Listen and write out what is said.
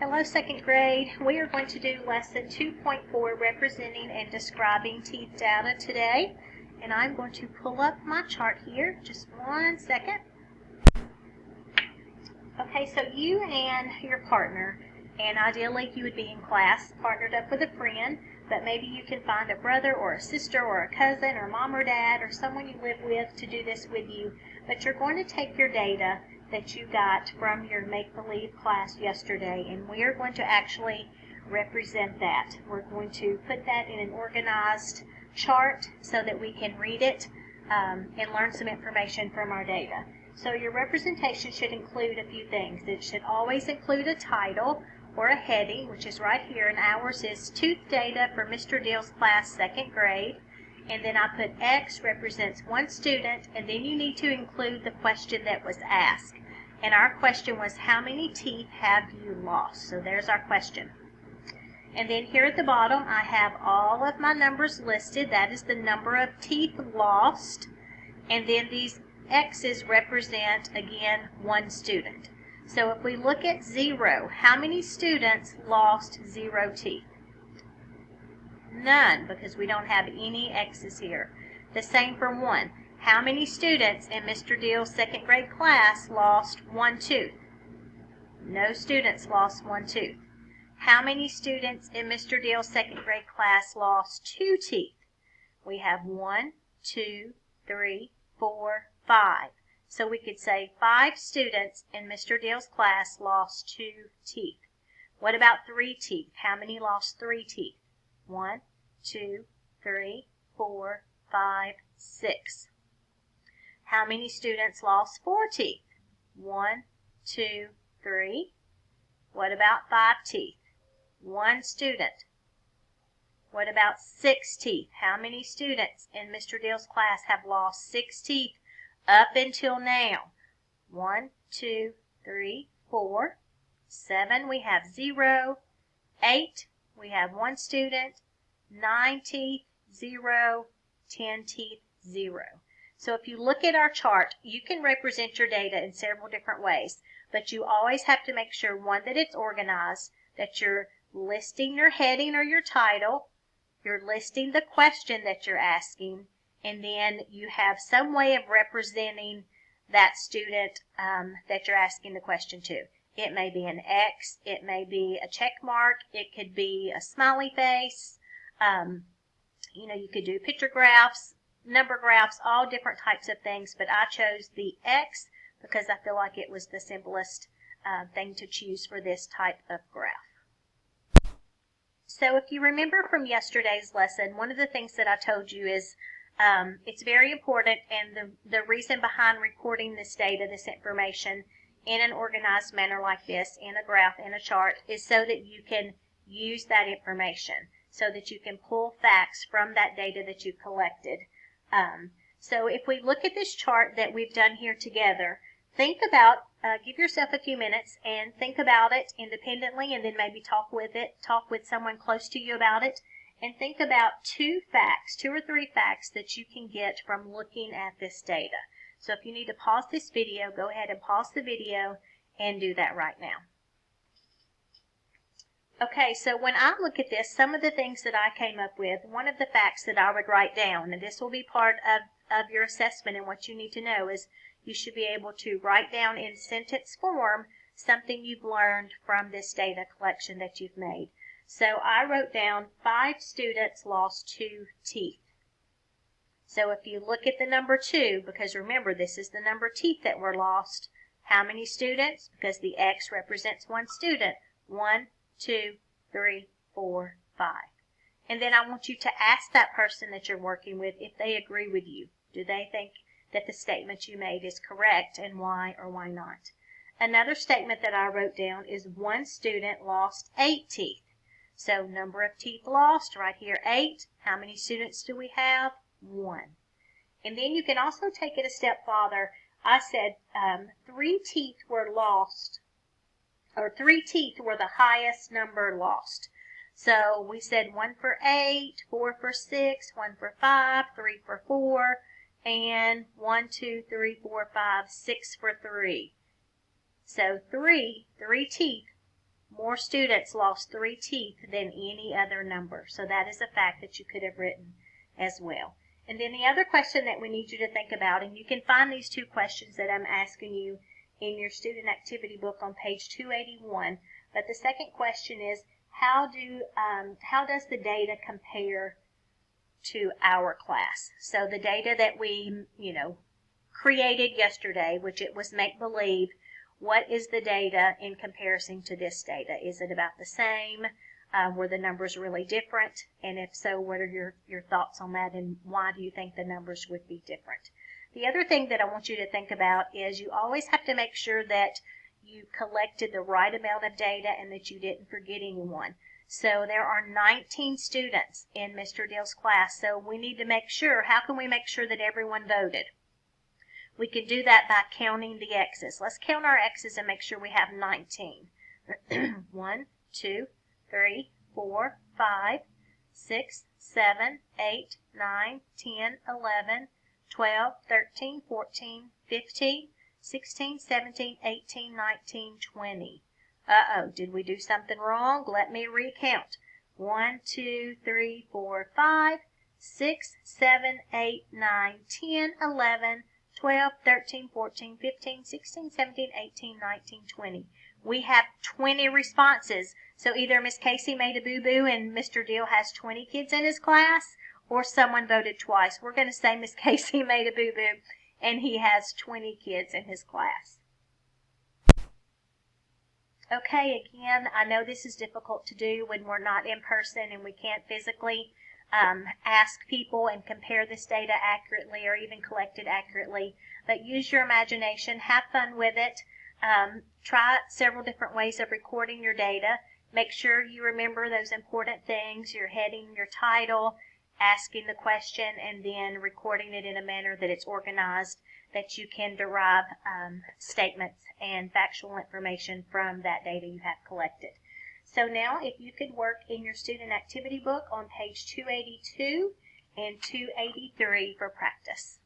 Hello, second grade. We are going to do lesson 2.4, representing and describing teeth data today. And I'm going to pull up my chart here. Just 1 second. Okay, so you and your partner, and ideally you would be in class partnered up with a friend, but maybe you can find a brother or a sister or a cousin or mom or dad or someone you live with to do this with you. But you're going to take your data that you got from your make-believe class yesterday, and we are going to actually represent that. We're going to put that in an organized chart so that we can read it and learn some information from our data. So your representation should include a few things. It should always include a title or a heading, which is right here, and ours is Tooth Data for Mr. Dill's class, second grade. And then I put X represents one student, and then you need to include the question that was asked. And our question was, how many teeth have you lost? So there's our question. And then here at the bottom, I have all of my numbers listed. That is the number of teeth lost. And then these X's represent, again, one student. So if we look at 0, how many students lost 0 teeth? None, because we don't have any X's here. The same for 1. How many students in Mr. Dill's second grade class lost 1 tooth? No students lost 1 tooth. How many students in Mr. Dill's second grade class lost 2 teeth? We have 1, 2, 3, 4, 5. So we could say 5 students in Mr. Dill's class lost 2 teeth. What about 3 teeth? How many lost 3 teeth? 1, 2, 3, 4, 5, 6. How many students lost 4 teeth? 1, 2, 3. What about 5 teeth? 1 student. What about 6 teeth? How many students in Mr. Dill's class have lost 6 teeth up until now? 1, 2, 3, 4. 7, we have 0. 8, we have 1 student. 9 teeth, 0. 10 teeth, 0. So if you look at our chart, you can represent your data in several different ways, but you always have to make sure, one, that it's organized, that you're listing your heading or your title, you're listing the question that you're asking, and then you have some way of representing that student that you're asking the question to. It may be an X, it may be a check mark, it could be a smiley face, you could do picture graphs, number graphs, all different types of things, but I chose the X because I feel like it was the simplest thing to choose for this type of graph. So if you remember from yesterday's lesson, one of the things that I told you is it's very important, and the reason behind recording this data, this information, in an organized manner like this, in a graph, in a chart, is so that you can use that information, so that you can pull facts from that data that you collected. So if we look at this chart that we've done here together, think about, give yourself a few minutes and think about it independently, and then maybe talk with someone close to you about it, and think about 2 or 3 facts that you can get from looking at this data. So if you need to pause this video, go ahead and pause the video and do that right now. Okay, so when I look at this, some of the things that I came up with, one of the facts that I would write down, and this will be part of your assessment, and what you need to know is you should be able to write down in sentence form something you've learned from this data collection that you've made. So I wrote down 5 students lost 2 teeth. So if you look at the number 2, because remember this is the number of teeth that were lost, how many students? Because the X represents 1 student. 1, 2, 3, 4, 5. And then I want you to ask that person that you're working with if they agree with you. Do they think that the statement you made is correct, and why or why not? Another statement that I wrote down is 1 student lost 8 teeth. So number of teeth lost, right here 8. How many students do we have? 1. And then you can also take it a step farther. I said 3 teeth were lost, or 3 teeth were the highest number lost. So we said 1 for 8, 4 for 6, 1 for 5, 3 for 4, and 1, 2, 3, 4, 5, 6 for 3. So three teeth more students lost 3 teeth than any other number. So that is a fact that you could have written as well. And then the other question that we need you to think about, and you can find these 2 questions that I'm asking you in your student activity book on page 281. But the second question is, how does the data compare to our class? So the data that we, created yesterday, which it was make-believe, what is the data in comparison to this data? Is it about the same? Were the numbers really different? And if so, what are your thoughts on that, and why do you think the numbers would be different? The other thing that I want you to think about is you always have to make sure that you collected the right amount of data and that you didn't forget anyone. So there are 19 students in Mr. Dill's class, so we need to make sure, how can we make sure that everyone voted? We can do that by counting the X's. Let's count our X's and make sure we have 19. 1, 2, 3, 4, 5, 6, 7, 8, 9, 10, 11, 12, 13, 14, 15, 16, 17, 18, 19, 20. Uh-oh, did we do something wrong? Let me recount. 1, 2, 3, 4, 5, 6, 7, 8, 9, 10, 11, 12, 13, 14, 15, 16, 17, 18, 19, 20. We have 20 responses. So either Miss Casey made a boo-boo and Mr. Dill has 20 kids in his class, or someone voted twice. We're going to say Miss Casey made a boo-boo and he has 20 kids in his class. Okay, again, I know this is difficult to do when we're not in person and we can't physically ask people and compare this data accurately or even collect it accurately, but use your imagination, have fun with it. Try several different ways of recording your data. Make sure you remember those important things, your heading, your title, asking the question, and then recording it in a manner that it's organized, that you can derive statements and factual information from that data you have collected. So now if you could work in your student activity book on page 282 and 283 for practice.